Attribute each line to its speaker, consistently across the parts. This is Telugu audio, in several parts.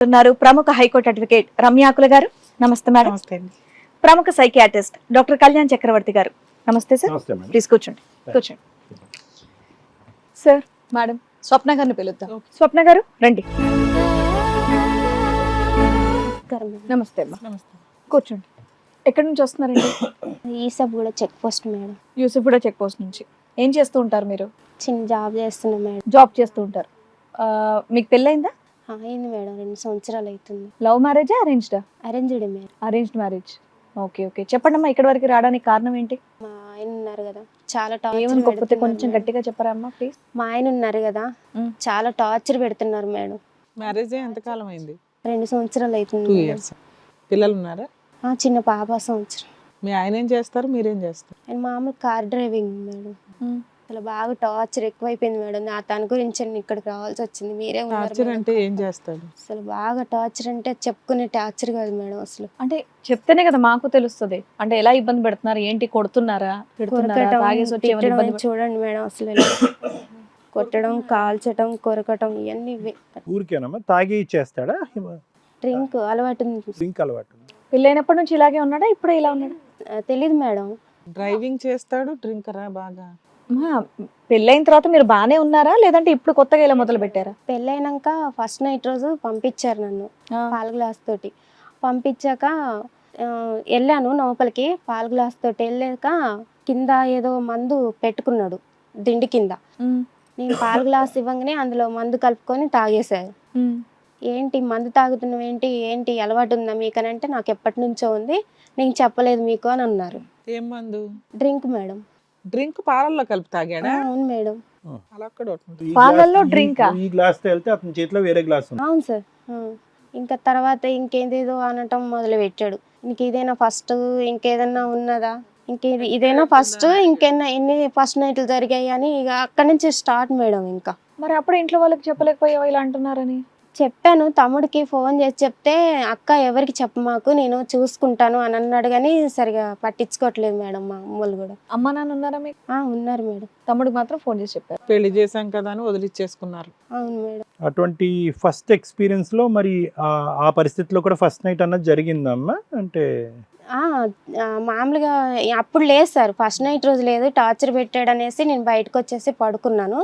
Speaker 1: ఉన్నారు ప్రముఖ హైకోర్టు అడ్వకేట్ రమ్యాకుల గారు. నమస్తే మేడం.
Speaker 2: నమస్తే అండి.
Speaker 1: ప్రముఖ సైకియాట్రిస్ట్ డాక్టర్ కళ్యాణ్ చక్రవర్తి గారు. నమస్తే సార్.
Speaker 3: నమస్తే మేడం.
Speaker 1: ప్లీజ్ కూర్చోండి. కూర్చోండి సార్. మేడం స్వప్న గారిని పిలుద్దాం. స్వప్న గారు రండి. నమస్తే అమ్మా.
Speaker 2: నమస్తే.
Speaker 1: కూర్చోండి. ఎక్కడి నుంచి వస్తున్నారండి?
Speaker 4: ఈసబ్ కూడా చెక్ పోస్ట్ మేడం.
Speaker 1: యూసుఫ్ కూడా చెక్ పోస్ట్ నుంచి. ఏం చేస్తూ ఉంటారు మీరు?
Speaker 4: చిన్న జాబ్ చేస్తున్నా మేడం.
Speaker 1: జాబ్ చేస్తూ ఉంటారు. మీకు పెళ్ళైందా?
Speaker 4: అయింది మేడం, 2 సంవత్సరాలు అవుతుంది.
Speaker 1: లవ్ మ్యారేజా అరేంజ్డా?
Speaker 4: Arranged madam.
Speaker 1: Arranged marriage. Okay okay. చెప్పండి అమ్మా, ఇక్కడి వరకు రావడానికి కారణం ఏంటి?
Speaker 4: మా ఆయన ఉన్నారు కదా, చాలా
Speaker 1: ఏమనుకోకపోతే
Speaker 4: టార్చర్
Speaker 1: కొంచెం గట్టిగా చెప్పరా అమ్మా ప్లీజ్.
Speaker 4: మా ఆయన ఉన్నారు కదా, చాలా టార్చర్ పెడుతున్నారు మేడం.
Speaker 2: మ్యారేజ్ ఎంతకాలం అయింది?
Speaker 4: 2 సంవత్సరాలు అవుతుంది
Speaker 2: 2
Speaker 4: మేడం.
Speaker 2: years. పిల్లలు ఉన్నారా?
Speaker 4: చిన్న పాప సంవత్సరం.
Speaker 2: మీ ఆయన ఏం చేస్తారు, మీరేం చేస్తారు?
Speaker 4: అండ్ మామూలు కార్ డ్రైవింగ్ మేడం. అసలు బాగా టార్చర్ ఎక్కువైపోయింది మేడం. తన గురించి నేను ఇక్కడికి రావాల్సి వచ్చింది. మీరే ఉన్నారు
Speaker 2: టార్చర్
Speaker 4: మేడం.
Speaker 2: అంటే ఏం చేస్తాడు?
Speaker 4: అసలు బాగా టార్చర్ అంటే చెప్పుకునే టార్చర్ కాదు మేడం. అసలు
Speaker 1: అంటే చెప్తేనే కదా మాకు తెలుస్తుంది. అంటే ఎలా ఇబ్బంది పెడుతున్నారు, ఏంటి, కొడుతున్నారా, తిడుతున్నారా,
Speaker 4: కొరకటం,
Speaker 1: తాగేసి వచ్చి ఏమైనా
Speaker 4: తిట్టడం
Speaker 1: ఇబ్బంది
Speaker 4: చూడండి మేడం. అసలు ఇలా కొట్టడం, కాల్చడం, కొరకటం ఇవన్నీ
Speaker 3: ఊరికేనమ్మా తాగి ఇచ్చేస్తాడా?
Speaker 4: డ్రింక్ అలవాటు ఉంది.
Speaker 3: డ్రింక్ అలవాటు ఉంది.
Speaker 1: పెళ్ళైనప్పటి నుంచి ఇలాగే ఉన్నాడా, ఇప్పుడే ఇలా ఉన్నాడా?
Speaker 4: తెలీదు మేడం.
Speaker 2: డ్రైవింగ్ చేస్తాడు, డ్రింకరా బాగా?
Speaker 1: అమ్మా, పెళ్ళైన తర్వాత మీరు బానే ఉన్నారా, లేదంటే ఇప్పుడు కొత్తగా ఇలా మొదలు పెట్టారా?
Speaker 4: పెళ్ళైనాక ఫస్ట్ నైట్ రోజు పంపించారు నన్ను పాల గ్లాస్ తోటి. పంపించాక వెళ్ళాను లోపలికి. పాల గ్లాస్ తోటి వెళ్ళాక కింద ఏదో మందు పెట్టుకున్నాడు దిండి కింద. నేను పాల గ్లాస్ ఇవ్వగానే అందులో మందు కలుపుకొని తాగేశారు. ఏంటి మందు తాగుతున్నావు ఏంటి, ఏంటి అలవాటు ఉందా మీకు అని అంటే, నాకు ఎప్పటి నుంచో ఉంది, నేను చెప్పలేదు మీకు అని అన్నారు.
Speaker 2: ఏం మందు?
Speaker 4: Drink madam.
Speaker 2: డ్రింక్ పాలల్లో కలిపి తాగాడా?
Speaker 4: అవును మేడం.
Speaker 2: అలా కూడా ఉంటుంది.
Speaker 3: ఈ
Speaker 1: పాలల్లో
Speaker 3: గ్లాస్-
Speaker 1: డ్రింకా?
Speaker 3: ఈ గ్లాస్ తో వెళ్తే అతని చేతిలో వేరే గ్లాస్ ఉంది.
Speaker 4: అవును సార్. ఇంకా తర్వాత ఇంకేదేదో అనటం మొదలు పెట్టాడు. ఇంక ఇదేనా ఫస్ట్, ఇంకేదన్నా ఉన్నదా, ఇదేనా ఫస్ట్, ఇంకెన్నా ఎన్ని ఫస్ట్ నైట్లు జరిగాయి అని ఇక అక్కడి నుంచి స్టార్ట్ మేడం. ఇంకా
Speaker 1: మరి అప్పుడు ఇంట్లో వాళ్ళకి చెప్పలేకపోయావా ఇలా అంటున్నారని?
Speaker 4: చెప్పాను, తమ్ముడికి ఫోన్ చేసి చెప్తే అక్క ఎవరికి చెప్పమాకు, నేను చూసుకుంటాను అని అన్నాడు. కానీ సరిగా పట్టించుకోవట్లేదు మేడం. మా అమ్మలు కూడా.
Speaker 1: అమ్మా నాన్న ఉన్నారా మీకు?
Speaker 4: ఉన్నారు మేడం.
Speaker 1: తమ్ముడికి మాత్రం ఫోన్ చేసి చెప్పారు.
Speaker 2: పెళ్లి చేశాం కదా అని వదిలిచ్చేసుకున్నారు.
Speaker 4: అవును మేడం.
Speaker 3: అటువంటి ఫస్ట్ ఎక్స్పీరియన్స్ లో మరి ఆ పరిస్థితిలో కూడా ఫస్ట్ నైట్ అన్నది జరిగిందమ్మా? అంటే
Speaker 4: మామూలుగా అప్పుడు లేదు సార్, ఫస్ట్ నైట్ రోజు లేదు. టార్చర్ పెట్టాడు అనేసి నేను బయటకు వచ్చేసి పడుకున్నాను.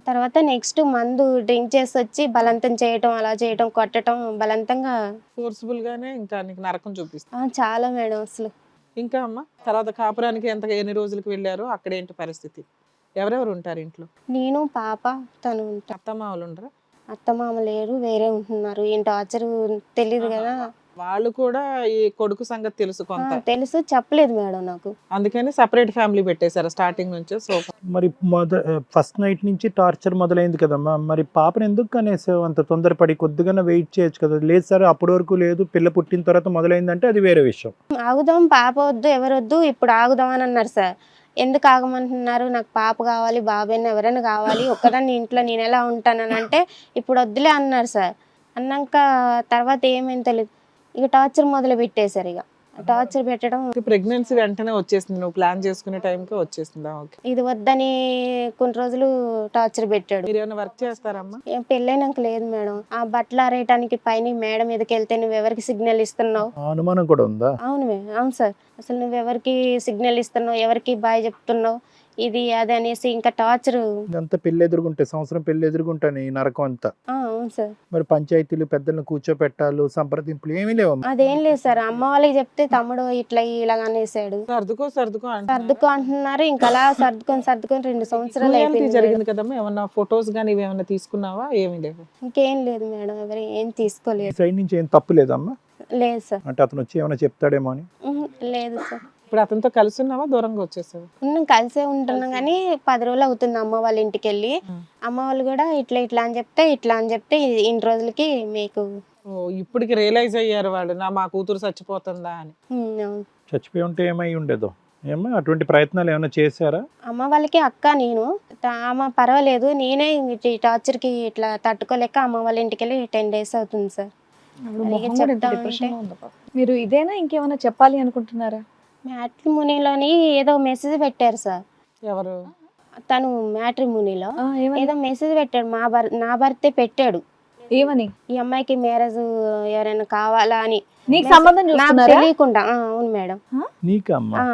Speaker 4: తర్వాత నెక్స్ట్ మందు డ్రింక్ చేసి వచ్చి బలవంతం చేయటం, అలా చేయటం, కొట్టడం, బలవంతంగా
Speaker 2: ఫోర్స్ఫుల్ గానే ఇంకా నీకు నరకం చూపిస్తా.
Speaker 4: చాలా మేడం. అసలు
Speaker 2: ఇంకా అమ్మ తర్వాత కాపురానికి ఎన్ని రోజులకు వెళ్ళారు? అక్కడ ఏంటి పరిస్థితి? ఎవరెవరు ఉంటారు ఇంట్లో?
Speaker 4: నేను, పాప, తను ఉంటా.
Speaker 2: అత్తమామలు ఉండరా?
Speaker 4: అత్తమామ లేరు, వేరే ఉంటున్నారు. ఏం టార్చర్ తెలియదు కదా.
Speaker 2: వాళ్ళు కూడా ఈ కొడుకు సంగతి తెలుసు కొంత.
Speaker 4: తెలుసు, చెప్పలేదు మేడం నాకు.
Speaker 2: అందుకని సపరేట్ ఫ్యామిలీ పెట్టేశారు స్టార్టింగ్ నుంచి. సో
Speaker 3: మరి ఫస్ట్ నైట్ నుంచి టార్చర్ మొదలైంది కదమ్మా, మరి పాపను ఎందుకు కనేసావు అంత తొందరపడి? కొద్దిగా వెయిట్ చేయొచ్చు కదా. లేదు సార్ అప్పటి వరకు లేదు, పిల్ల పుట్టిన తర్వాత మొదలైందంటే అది వేరే విషయం.
Speaker 4: ఆగుదాం, పాప వద్దు, ఎవరొద్దు, ఇప్పుడు ఆగుదాం అని అన్నారు సార్. ఎందుకు ఆగమంటున్నారు, నాకు పాప కావాలి, బాబాయ్ని ఎవరైనా కావాలి, ఒక్కదాన్ని ఇంట్లో నేను ఎలా ఉంటానని అంటే ఇప్పుడు వద్దులే అన్నారు సార్. అన్నాక తర్వాత ఏమైంది తెలియదు, ఇక టార్చర్ మొదలు పెట్టేశారు. ఇక టార్చర్ పెట్టడం,
Speaker 2: ప్రెగ్నెన్సీ వెంటనే వచ్చేసింది, నువ్వు ప్లాన్ చేసుకునే టైంకి వచ్చేసిందా? ఓకే.
Speaker 4: ఇది వద్దని కొన్ని రోజులు టార్చర్ పెట్టాడు.
Speaker 2: మీరు ఏమైనా వర్క్ చేస్తారమ్మా?
Speaker 4: ఏం పెళ్ళైనాక లేదు మేడం. ఆ బట్టలు ఆరేయటానికి పైన మేడం మీదకి వెళ్తే నువ్వు ఎవరికి సిగ్నల్ ఇస్తున్నావు?
Speaker 3: అనుమానం కూడా ఉందా?
Speaker 4: అవును అవును సార్. అసలు నువ్వు ఎవరికి సిగ్నల్ ఇస్తున్నావు, ఎవరికి బాయ్ చెప్తున్నావు, ఇది అది అనేసి ఇంకా టార్చర్.
Speaker 3: ఇదంతా పెళ్లి ఎదురుగుంటే, సంవత్సరం పెళ్లి ఎదురుగుంటాను ఈ నరకం అంతా.
Speaker 4: అవును సార్.
Speaker 3: మరి పంచాయతీలు, పెద్దలను కూర్చోపెట్టాలు, సంప్రదింపులు ఏమీ లేవమ్మా?
Speaker 4: అదేం లేదు సార్. అమ్మ వాళ్ళకి చెప్తే తమ్ముడు ఇట్లా ఇలాగ అనేసాడు.
Speaker 2: సర్దుకో
Speaker 4: సర్దుకో అంటున్నారు. ఇంకా అలా సర్దుకొని 2 సంవత్సరాలు అయిపోయింది.
Speaker 2: జరిగింది కదమ్మా. ఏమన్నా ఫొటోస్ గానీ ఏమన్నా తీసుకున్నావా? ఏమీ లేవు.
Speaker 4: ఇంకేం లేదు మేడం, ఎవరు ఏం తీసుకోలేదు.
Speaker 3: సైడ్ నుంచి ఏం తప్పు లేదమ్మా?
Speaker 4: లేదు సార్.
Speaker 3: అంటే అతను వచ్చి ఏమైనా చెప్తాడేమో అని?
Speaker 4: లేదు సార్.
Speaker 2: ఇప్పుడు అతనితో కలిసి ఉన్నావా, దూరంగా వచ్చేసావు?
Speaker 4: నేను కలిసే ఉంటున్నాం కానీ 10 రోజులు అవుతుంది అమ్మ వాళ్ళ ఇంటికి వెళ్ళి. అమ్మ వాళ్ళు కూడా ఇట్లా అని చెప్తే ఇన్ని రోజులకి మీకు
Speaker 2: ఇప్పటికి రియలైజ్ అయ్యారు వాళ్ళు, మా కూతురు చచ్చిపోతుందా అని.
Speaker 4: అవును.
Speaker 3: చచ్చిపోయి ఉంటే ఏమై ఉండేదో ఏమో. అటువంటి ప్రయత్నాలు ఏమైనా చేశారా?
Speaker 4: అమ్మ వాళ్ళకి అక్క నేను, అమ్మ పర్వాలేదు, నేనే ఈ టార్చర్కి ఇట్లా తట్టుకోలేక అమ్మ వాళ్ళ ఇంటికి వెళ్ళి 10 days అవుతుంది సార్.
Speaker 1: మీరు ఇదేనా ఇంకేమైనా చెప్పాలి అనుకుంటున్నారా?
Speaker 4: మ్యాట్రిమోనీలోని ఏదో మెసేజ్ పెట్టారు సార్.
Speaker 2: ఎవరు?
Speaker 4: తను మ్యాట్రిమోనీలో ఏదో మెసేజ్ పెట్టాడు. నా భర్తే పెట్టాడు.
Speaker 1: ఏమని?
Speaker 4: ఈ అమ్మాయికి మ్యారేజ్ ఎవరైనా కావాలా అని.
Speaker 1: నీకు సంబంధం
Speaker 4: నాకు
Speaker 1: చూస్తున్నారా?
Speaker 4: తెలియకుండా. అవును మేడం.
Speaker 3: నీకమ్మా
Speaker 4: ఆ,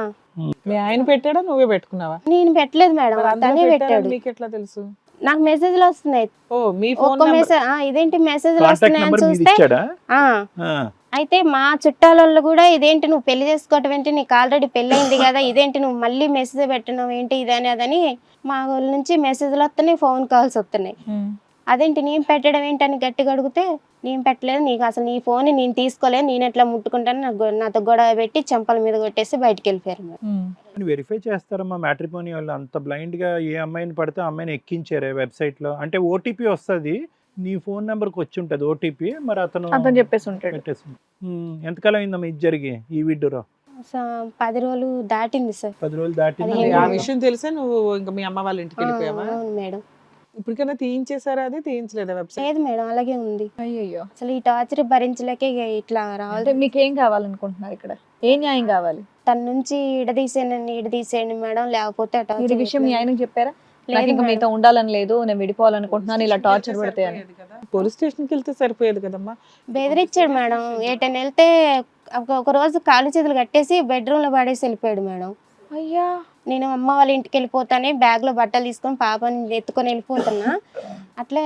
Speaker 2: మీ ఆయన పెట్టాడా నువ్వే పెట్టుకున్నావా?
Speaker 4: నేను పెట్టలేదు మేడం,
Speaker 2: మరి అందరూ
Speaker 4: తనే
Speaker 2: పెట్టారని
Speaker 4: పెట్టాడు.
Speaker 2: మీకు ఎట్లా తెలుసు?
Speaker 4: నాకు మెసేజ్లు వస్తున్నాయి.
Speaker 2: ఓ మీ ఫోన్
Speaker 4: ఒక్క మెసేజ్ ఇదేంటి మెసేజ్లు
Speaker 3: కాంటాక్ట్
Speaker 4: వస్తున్నాయని
Speaker 3: నెంబర్ మీది
Speaker 4: చూస్తే
Speaker 3: ఇచ్చాడా?
Speaker 4: ఆ,
Speaker 3: ఆ.
Speaker 4: అయితే మా చుట్టాలలో కూడా ఇదేంటి నువ్వు పెళ్లి చేసుకోవటం ఏంటి, నీకు ఆల్రెడీ పెళ్లి అయింది కదా, ఇదేంటి నువ్వు మళ్ళీ మెసేజ్ పెట్టినావు ఏంటి ఇదని అదని మా వాళ్ళ నుంచి మెసేజ్లు వస్తున్నాయి, ఫోన్ కాల్స్ వస్తున్నాయి. అదేంటి నేను పెట్టడం ఏంటని గట్టిగా అడిగితే నేను పెట్టలేదు, నీకు అసలు నీ ఫోన్ నేను తీసుకోలేదు, నేను ఎట్లా ముట్టుకుంటాను, నాతో గొడవ పెట్టి చెంపల మీద కొట్టేసి బయటకు వెళ్ళిపోయారు.
Speaker 3: వెరిఫై చేస్తారమ్మా మ్యాట్రిమోనీ వాళ్ళు అంత బ్లైండ్ గా ఏ అమ్మాయిని పడితే ఆ అమ్మాయిని ఎక్కించారే వెబ్సైట్ లో. అంటే ఓటీపీ వస్తుంది, నీ ఫోన్ నెంబర్కి వచ్చి ఉంటుంది ఓటీపీ, మరి అతను
Speaker 1: చెప్పేసి ఉంటాడు.
Speaker 3: పెట్టేసి. ఎంతకాలం అయిందమ్మా ఇది జరిగి ఈ వీడియోలో?
Speaker 4: 10 రోజులు దాటింది సార్.
Speaker 3: 10 రోజులు దాటింది.
Speaker 2: ఆ విషయం తెలిసే నువ్వు ఇంకా మీ అమ్మ వాళ్ళ ఇంటికి వెళ్ళిపోయావా?
Speaker 4: అవును మేడం.
Speaker 2: ఇప్పటికైనా తీయించేసారా? అది తీయించలేదా వెబ్సైట్?
Speaker 4: లేదు మేడం, అలాగే ఉంది.
Speaker 1: అయ్యయ్యో.
Speaker 4: అసలు ఈ టార్చర్ భరించలేక ఇక ఇట్లా రావాలి.
Speaker 1: అంటే మీకేం కావాలనుకుంటున్నారు ఇక్కడ? ఏ న్యాయం కావాలి?
Speaker 4: తన నుంచి ఇడదీసేయండి మేడం, లేకపోతే ఆ
Speaker 1: ఈ విషయం మీ ఆయనకు చెప్పారా?
Speaker 4: లేదు
Speaker 1: నాకు ఇంకా
Speaker 4: మేడం.
Speaker 1: మీతో ఉండాలని లేదు, నేను విడిపోవాలనుకుంటున్నాను, ఇలా టార్చర్ పెడితే అని.
Speaker 2: పోలీస్ స్టేషన్కి వెళ్తే సరిపోయేది కదమ్మా.
Speaker 4: బెదిరించాడు మేడం. ఏటైనా వెళ్తే ఒక రోజు కాలు చేతులు కట్టేసి బెడ్రూమ్ లో పడేసి వెళ్ళిపోయాడు మేడం.
Speaker 1: అయ్యా.
Speaker 4: నేను అమ్మ వాళ్ళ ఇంటికి వెళ్ళిపోతానే బ్యాగ్ లో బట్టలు తీసుకొని పాపని ఎత్తుకొని వెళ్ళిపోతున్నా, అట్లే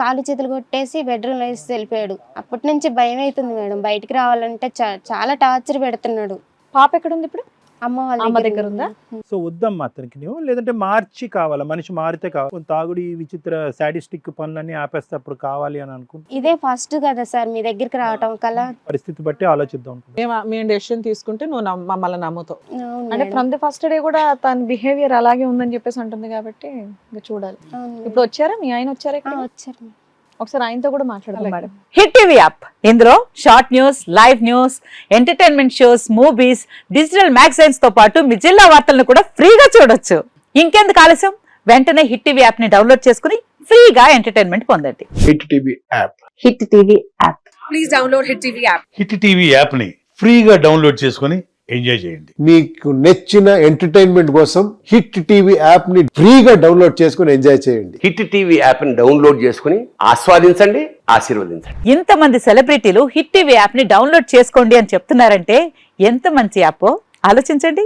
Speaker 4: కాలు చేతులు కొట్టేసి బెడ్రూమ్ లో వేసి వెళ్ళిపోయాడు. అప్పటి నుంచి భయం అవుతుంది మేడం, బయటికి రావాలంటే చాలా టార్చర్ పెడుతున్నాడు.
Speaker 1: పాప ఎక్కడ ఉంది ఇప్పుడు?
Speaker 4: అమ్మ వాళ్ళ
Speaker 1: అమ్మ దగ్గర ఉందా?
Speaker 3: సో వద్దమ్మా అతనికి నువ్వు, లేదంటే మార్చి కావాలా, మనిషి మారితే కావాలి. తాగుడి విచిత్ర సాడిస్టిక్ పనులన్నీ ఆపేస్తే అప్పుడు కావాలి అని అనుకుంటా.
Speaker 4: ఇదే ఫస్ట్ కదా సార్ మీ దగ్గరికి రావటం కల్లా.
Speaker 3: పరిస్థితి బట్టి ఆలోచిద్దాం.
Speaker 2: మేము డెసిషన్ తీసుకుంటే నువ్వు మమ్మల్ని నమ్ముతావు.
Speaker 4: అవును
Speaker 1: అంటే
Speaker 4: madam.
Speaker 1: From the first day కూడా తన బిహేవియర్ అలాగే ఉందని చెప్పేసి అంటుంది కాబట్టి ఇంకా చూడాలి.
Speaker 4: అవును మేడం.
Speaker 1: ఇప్పుడు వచ్చారా మీ ఆయన? వచ్చారా
Speaker 4: ఆ,
Speaker 1: ఇక్కడ?
Speaker 4: వచ్చారు మేడం.
Speaker 1: ఒకసారి ఆయనతో కూడా మాట్లాడదాం మేడం.
Speaker 5: హిట్ టీవీ యాప్ ఇందులో short news, live news, entertainment shows, movies, digital magazines తో పాటు మీ జిల్లా వార్తలను కూడా ఫ్రీగా చూడొచ్చు. ఇంకెందుకు ఆలస్యం, వెంటనే హిట్ టీవీ యాప్ ని డౌన్లోడ్ చేసుకుని ఫ్రీగా ఎంటర్టైన్మెంట్ పొందండి.
Speaker 6: Hit TV app.
Speaker 5: Hit TV app.
Speaker 7: Please download hit TV app.
Speaker 6: Hit TV app ని ఫ్రీగా డౌన్లోడ్ చేసుకొని ఎంజాయ్ చేయండి.
Speaker 8: మీకు నచ్చిన ఎంటర్టైన్మెంట్ కోసం హిట్ టీవీ యాప్ ని ఫ్రీగా డౌన్లోడ్ చేసుకుని ఎంజాయ్ చేయండి.
Speaker 9: హిట్ టీవీ యాప్ ని డౌన్లోడ్ చేసుకుని ఆస్వాదించండి, ఆశీర్వదించండి.
Speaker 5: ఇంతమంది సెలబ్రిటీలు హిట్ టీవీ యాప్ ని డౌన్లోడ్ చేసుకోండి అని చెప్తున్నారంటే ఎంత మంచి యాప్ ఆలోచించండి.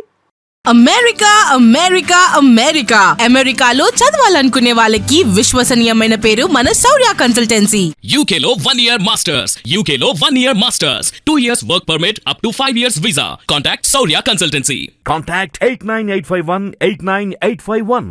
Speaker 7: అమెరికా అమెరికా అమెరికా అమెరికాలో చదవాలనుకునే వాళ్ళకి విశ్వసనీయమైన పేరు మన శౌర్య కన్సల్టెన్సీ.
Speaker 10: UK లో 1 year masters. UK లో 1 year masters. 2 years work permit up to 5 years visa. Contact Saurya Consultancy.
Speaker 11: Contact 89851 89851.